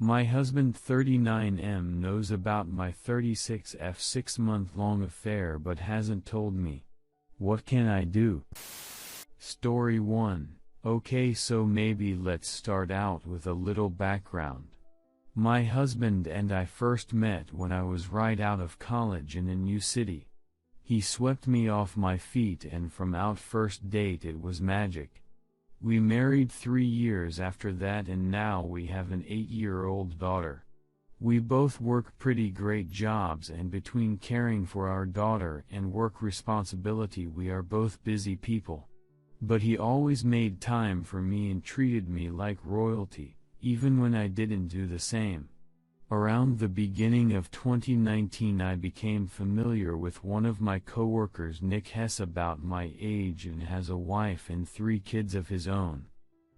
My husband 39M knows about my 36F 6-month-long affair but hasn't told me. What can I do? Story 1. Okay, so maybe let's start out with a little background. My husband and I first met when I was right out of college in a new city. He swept me off my feet, and from our first date it was magic. We married 3 years after that, and now we have an 8-year-old daughter. We both work pretty great jobs, and between caring for our daughter and work responsibility we are both busy people. But he always made time for me and treated me like royalty, even when I didn't do the same. Around the beginning of 2019 I became familiar with one of my coworkers, Nick Hess, about my age and has a wife and 3 kids of his own.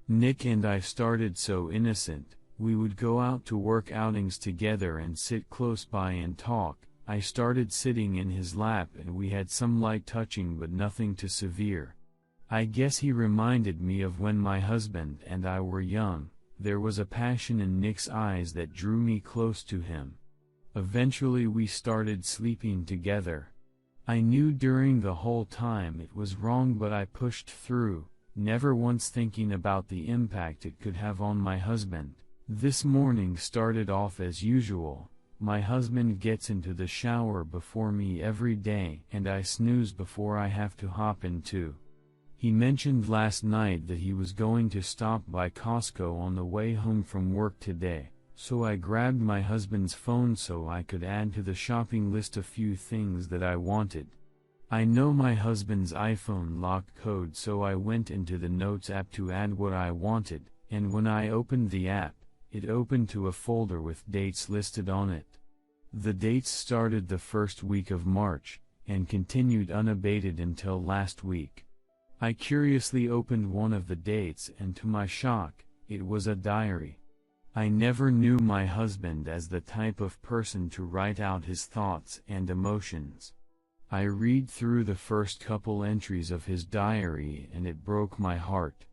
Nick and I started so innocent. We would go out to work outings together and sit close by and talk. I started sitting in his lap and we had some light touching but nothing too severe. I guess he reminded me of when my husband and I were young. There was a passion in Nick's eyes that drew me close to him. Eventually we started sleeping together. I knew during the whole time it was wrong, but I pushed through, never once thinking about the impact it could have on my husband. This morning started off as usual. My husband gets into the shower before me every day and I snooze before I have to hop in too. He mentioned last night that he was going to stop by Costco on the way home from work today, so I grabbed my husband's phone so I could add to the shopping list a few things that I wanted. I know my husband's iPhone lock code, so I went into the Notes app to add what I wanted, and when I opened the app, it opened to a folder with dates listed on it. The dates started the first week of March, and continued unabated until last week. I curiously opened one of the dates and to my shock, it was a diary. I never knew my husband as the type of person to write out his thoughts and emotions. I read through the first couple entries of his diary and it broke my heart.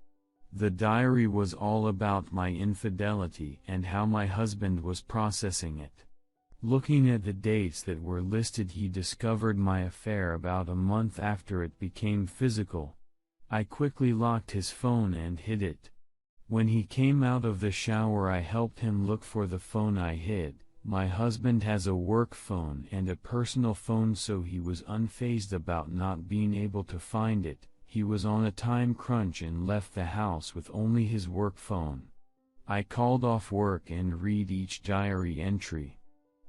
The diary was all about my infidelity and how my husband was processing it. Looking at the dates that were listed, he discovered my affair about a month after it became physical. I quickly locked his phone and hid it. When he came out of the shower I helped him look for the phone I hid. My husband has a work phone and a personal phone, so he was unfazed about not being able to find it. He was on a time crunch and left the house with only his work phone. I called off work and read each diary entry.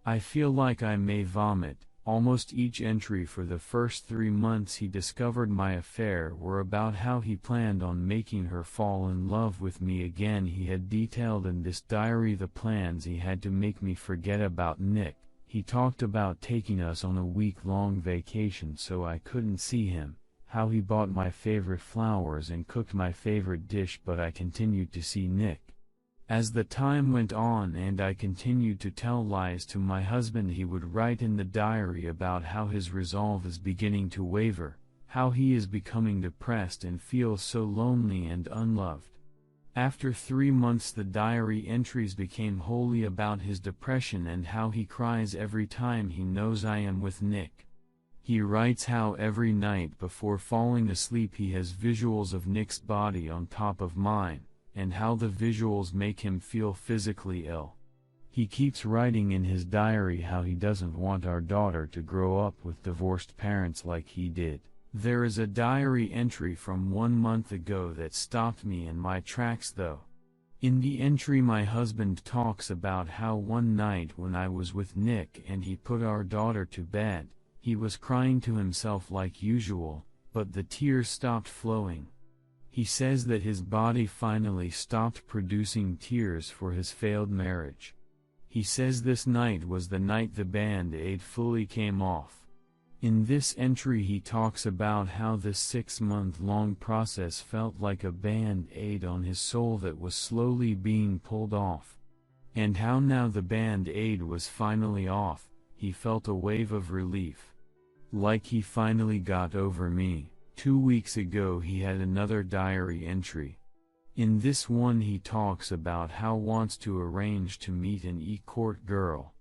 I feel like I may vomit. Almost each entry for the first 3 months he discovered my affair were about how he planned on making her fall in love with me again. He had detailed in this diary the plans he had to make me forget about Nick. He talked about taking us on a week-long vacation so I couldn't see him, how he bought my favorite flowers and cooked my favorite dish, but I continued to see Nick. As the time went on and I continued to tell lies to my husband, he would write in the diary about how his resolve is beginning to waver, how he is becoming depressed and feels so lonely and unloved. After 3 months the diary entries became wholly about his depression and how he cries every time he knows I am with Nick. He writes how every night before falling asleep he has visuals of Nick's body on top of mine, and how the visuals make him feel physically ill. He keeps writing in his diary how he doesn't want our daughter to grow up with divorced parents like he did. There is a diary entry from 1 month ago that stopped me in my tracks though. In the entry my husband talks about how one night when I was with Nick and he put our daughter to bed, he was crying to himself like usual, but the tears stopped flowing. He says that his body finally stopped producing tears for his failed marriage. He says this night was the night the band-aid fully came off. In this entry he talks about how this 6-month-long process felt like a band-aid on his soul that was slowly being pulled off. And how now the band-aid was finally off, he felt a wave of relief. Like he finally got over me. 2 weeks ago he had another diary entry. In this one he talks about how wants to arrange to meet an e-court girl.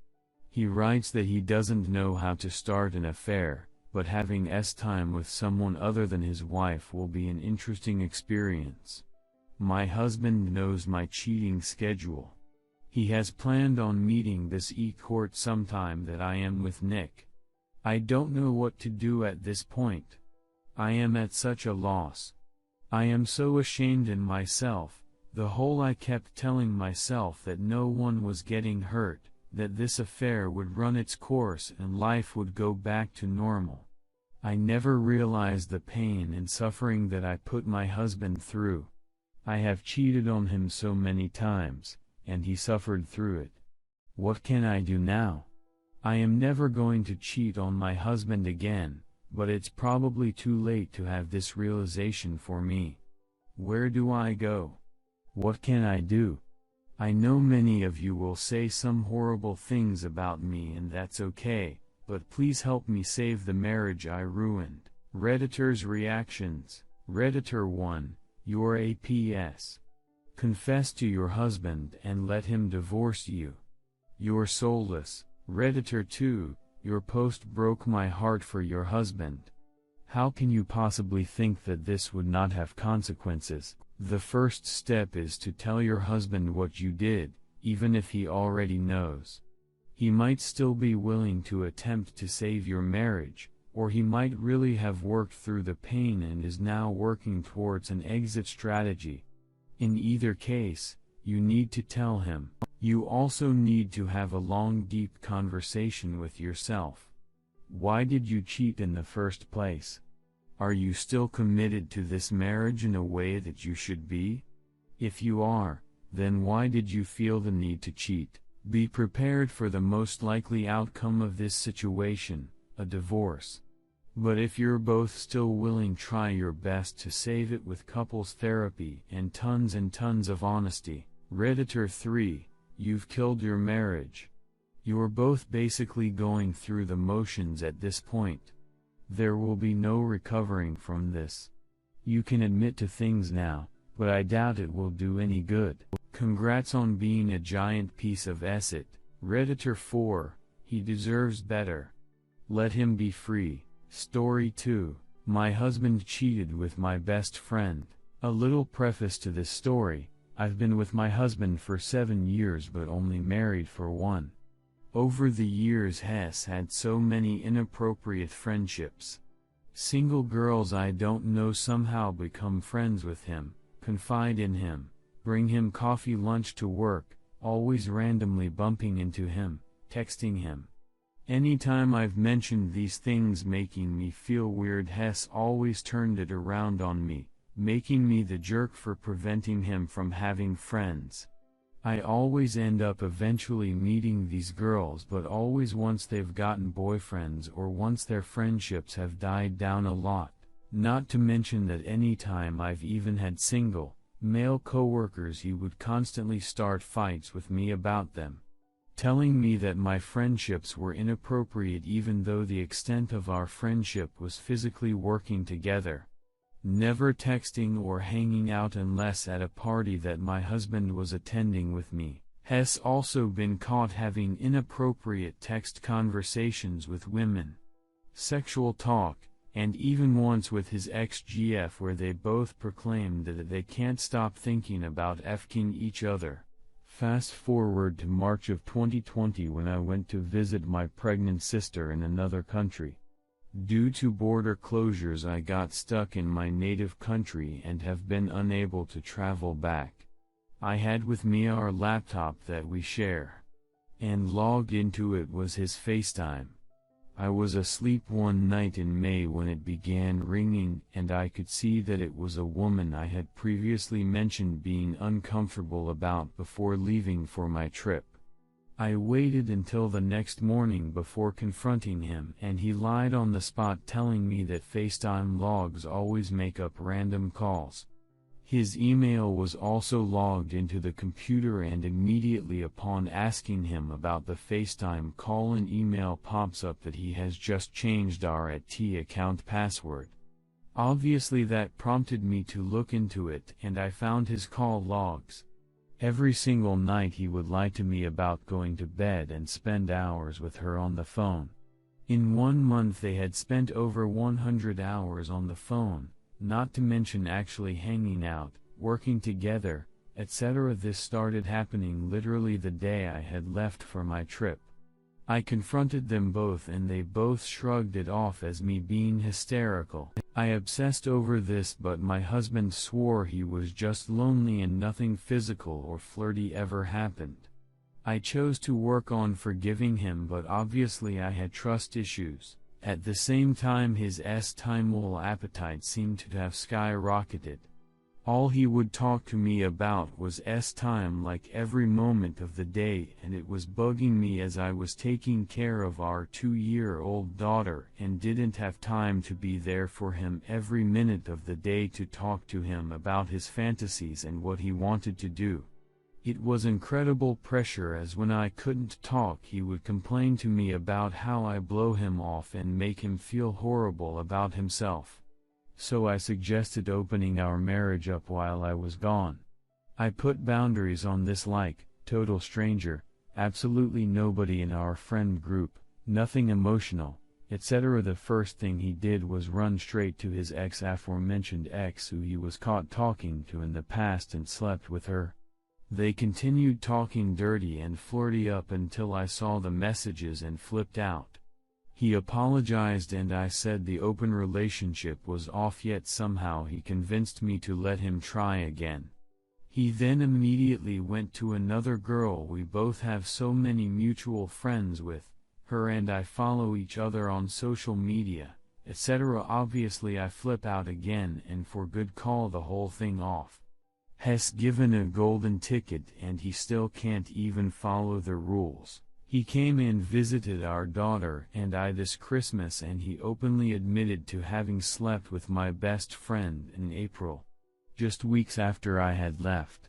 He writes that he doesn't know how to start an affair, but having time with someone other than his wife will be an interesting experience. My husband knows my cheating schedule. He has planned on meeting this e-court sometime that I am with Nick. I don't know what to do at this point. I am at such a loss. I am so ashamed in myself. The whole I kept telling myself that no one was getting hurt, that this affair would run its course and life would go back to normal. I never realized the pain and suffering that I put my husband through. I have cheated on him so many times, and he suffered through it. What can I do now? I am never going to cheat on my husband again, but it's probably too late to have this realization for me. Where do I go? What can I do? I know many of you will say some horrible things about me, and that's okay, but please help me save the marriage I ruined. Redditor's reactions. Redditor 1, you're a PS. Confess to your husband and let him divorce you. You're soulless. Redditor 2, your post broke my heart for your husband. How can you possibly think that this would not have consequences? The first step is to tell your husband what you did, even if he already knows. He might still be willing to attempt to save your marriage, or he might really have worked through the pain and is now working towards an exit strategy. In either case, you need to tell him. You also need to have a long, deep conversation with yourself. Why did you cheat in the first place? Are you still committed to this marriage in a way that you should be? If you are, then why did you feel the need to cheat? Be prepared for the most likely outcome of this situation, a divorce. But if you're both still willing, try your best to save it with couples therapy and tons of honesty. Redditor 3, you've killed your marriage. You're both basically going through the motions at this point. There will be no recovering from this. You can admit to things now, but I doubt it will do any good. Congrats on being a giant piece of shit. Redditor 4, he deserves better. Let him be free. Story 2, my husband cheated with my best friend. A little preface to this story. I've been with my husband for 7 years but only married for 1. Over the years Hess had so many inappropriate friendships. Single girls I don't know somehow become friends with him, confide in him, bring him coffee lunch to work, always randomly bumping into him, texting him. Anytime I've mentioned these things making me feel weird, Hess always turned it around on me, making me the jerk for preventing him from having friends. I always end up eventually meeting these girls, but always once they've gotten boyfriends or once their friendships have died down a lot. Not to mention that any time I've even had single, male coworkers, he would constantly start fights with me about them, telling me that my friendships were inappropriate even though the extent of our friendship was physically working together. Never texting or hanging out unless at a party that my husband was attending with me. Hess also been caught having inappropriate text conversations with women, sexual talk, and even once with his ex-GF where they both proclaimed that they can't stop thinking about f***ing each other. Fast forward to March of 2020 when I went to visit my pregnant sister in another country. Due to border closures I got stuck in my native country and have been unable to travel back. I had with me our laptop that we share, and logged into it was his FaceTime. I was asleep one night in May when it began ringing and I could see that it was a woman I had previously mentioned being uncomfortable about before leaving for my trip. I waited until the next morning before confronting him, and he lied on the spot, telling me that FaceTime logs always make up random calls. His email was also logged into the computer, and immediately upon asking him about the FaceTime call, an email pops up that he has just changed our @T account password. Obviously that prompted me to look into it, and I found his call logs. Every single night he would lie to me about going to bed and spend hours with her on the phone. In 1 month they had spent over 100 hours on the phone, not to mention actually hanging out, working together, etc. This started happening literally the day I had left for my trip. I confronted them both and they both shrugged it off as me being hysterical. I obsessed over this, but my husband swore he was just lonely and nothing physical or flirty ever happened. I chose to work on forgiving him, but obviously I had trust issues. At the same time his time appetite seemed to have skyrocketed. All he would talk to me about was time, like every moment of the day, and it was bugging me as I was taking care of our 2-year-old daughter and didn't have time to be there for him every minute of the day to talk to him about his fantasies and what he wanted to do. It was incredible pressure, as when I couldn't talk he would complain to me about how I blow him off and make him feel horrible about himself. So I suggested opening our marriage up while I was gone. I put boundaries on this, like, total stranger, absolutely nobody in our friend group, nothing emotional, etc. The first thing he did was run straight to his aforementioned ex who he was caught talking to in the past and slept with her. They continued talking dirty and flirty up until I saw the messages and flipped out. He apologized and I said the open relationship was off, yet somehow he convinced me to let him try again. He then immediately went to another girl we both have so many mutual friends with, her and I follow each other on social media, etc. Obviously I flip out again and for good call the whole thing off. Has given a golden ticket and he still can't even follow the rules. He came and visited our daughter and I this Christmas and he openly admitted to having slept with my best friend in April, just weeks after I had left.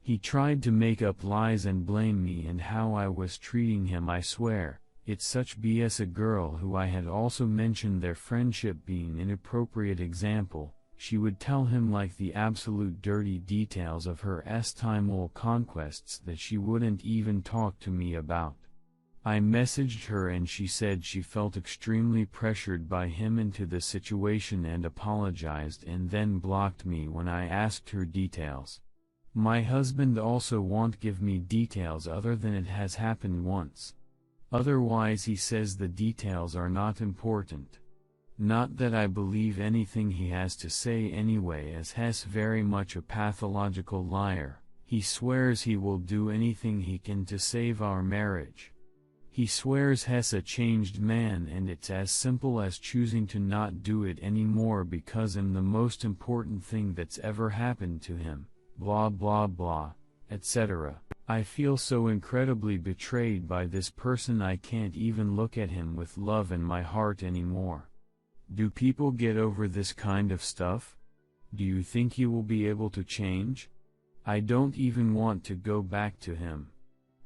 He tried to make up lies and blame me and how I was treating him. I swear, it's such BS. A girl who I had also mentioned their friendship being inappropriate example, she would tell him like the absolute dirty details of her time conquests that she wouldn't even talk to me about. I messaged her and she said she felt extremely pressured by him into the situation and apologized and then blocked me when I asked her details. My husband also won't give me details other than it has happened once. Otherwise he says the details are not important. Not that I believe anything he has to say anyway, as Hess very much a pathological liar. He swears he will do anything he can to save our marriage. He swears Hess a changed man and it's as simple as choosing to not do it anymore because I'm the most important thing that's ever happened to him, blah blah blah, etc. I feel so incredibly betrayed by this person I can't even look at him with love in my heart anymore. Do people get over this kind of stuff? Do you think he will be able to change? I don't even want to go back to him.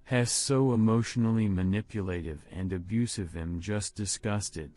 Hess so emotionally manipulative and abusive. I'm just disgusted.